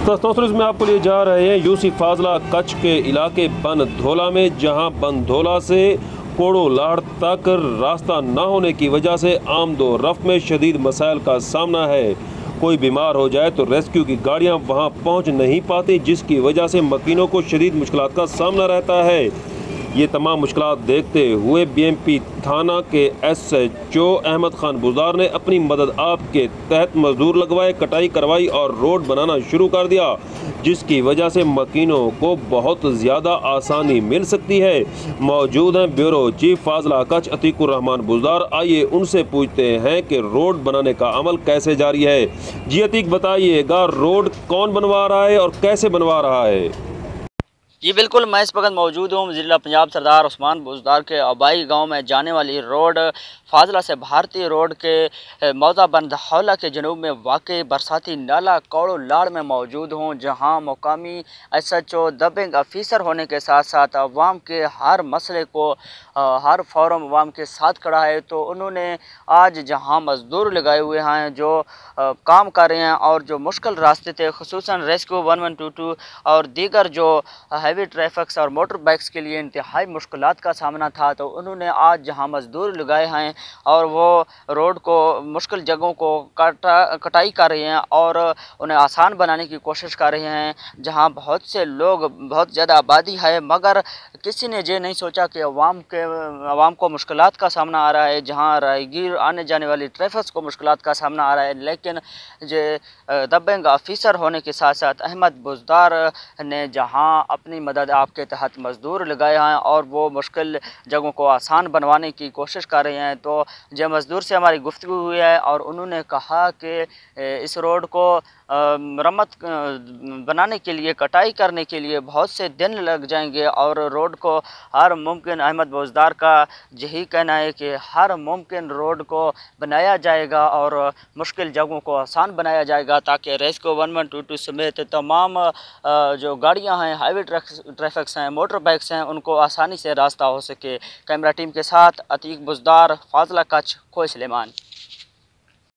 तस्वीर में आपको लिए जा रहे हैं यूसी फाजला कच्छ के इलाके बन धोला में, जहां बन धोला से कोड़ो लाड़ तक रास्ता न होने की वजह से आमदो रफ्त में शदीद मसाइल का सामना है। कोई बीमार हो जाए तो रेस्क्यू की गाड़ियां वहां पहुंच नहीं पाती, जिसकी वजह से मकीनों को शदीद मुश्किलात का सामना रहता है। ये तमाम मुश्किलात देखते हुए बीएमपी थाना के SHO अहमद खान बुज़दार ने अपनी मदद आप के तहत मजदूर लगवाए, कटाई करवाई और रोड बनाना शुरू कर दिया, जिसकी वजह से मकीनों को बहुत ज़्यादा आसानी मिल सकती है। मौजूद हैं ब्यूरो चीफ फाजला कच्छ अतीकुर रहमान बुज़दार। आइए उनसे पूछते हैं कि रोड बनाने का अमल कैसे जारी है। जी अतीक, बताइएगा रोड कौन बनवा रहा है और कैसे बनवा रहा है? जी बिल्कुल, मैं इस वक्त मौजूद हूँ ज़िला पंजाब सरदार उस्मान बुज़दार के आबाई गांव में जाने वाली रोड फाजला से भारतीय रोड के मौजा बन धौला के जनूब में वाक़ई बरसाती नाला कोड़ो लाड़ में मौजूद हूँ, जहां मुकामी SHO दबिंग ऑफिसर होने के साथ साथ अवाम के हर मसले को हर फोरम अवाम के साथ खड़ा है। तो उन्होंने आज जहां मज़दूर लगाए हुए हैं जो काम कर रहे हैं और जो मुश्किल रास्ते थे, खुसूसन रेस्क्यू 1122 और दीगर जो हैवी ट्रैफिक्स और मोटर बाइक्स के लिए इंतहाई मुश्किलात का सामना था, तो उन्होंने आज जहां मज़दूर लगाए हैं और वो रोड को मुश्किल जगहों को कटाई कर रहे हैं और उन्हें आसान बनाने की कोशिश कर रहे हैं। जहां बहुत से लोग, बहुत ज़्यादा आबादी है, मगर किसी ने ये नहीं सोचा कि अवाम को मुश्किलात का सामना आ रहा है, जहां राहगीर आने जाने वाली ट्रैफिक को मुश्किलात का सामना आ रहा है। लेकिन ये दबिंग ऑफिसर होने के साथ साथ अहमद बुज़दार ने जहां अपनी मदद आपके तहत मज़दूर लगाए हैं और वो मुश्किल जगहों को आसान बनवाने की कोशिश कर रहे हैं। तो जब मज़दूर से हमारी गुफ्तगू हुई है और उन्होंने कहा कि इस रोड को मरम्मत बनाने के लिए, कटाई करने के लिए बहुत से दिन लग जाएंगे और रोड को हर मुमकिन, अहमद बुज़दार का यही कहना है कि हर मुमकिन रोड को बनाया जाएगा और मुश्किल जगहों को आसान बनाया जाएगा, ताकि रेस्क्यू 1122 समेत तमाम जो गाड़ियां हैं, हाईवे ट्रैफिक्स हैं, मोटर बाइक्स हैं, उनको आसानी से रास्ता हो सके। कैमरा टीम के साथ अतीक बुज़दार, फाजला कच्छ, खोई सुलेमान।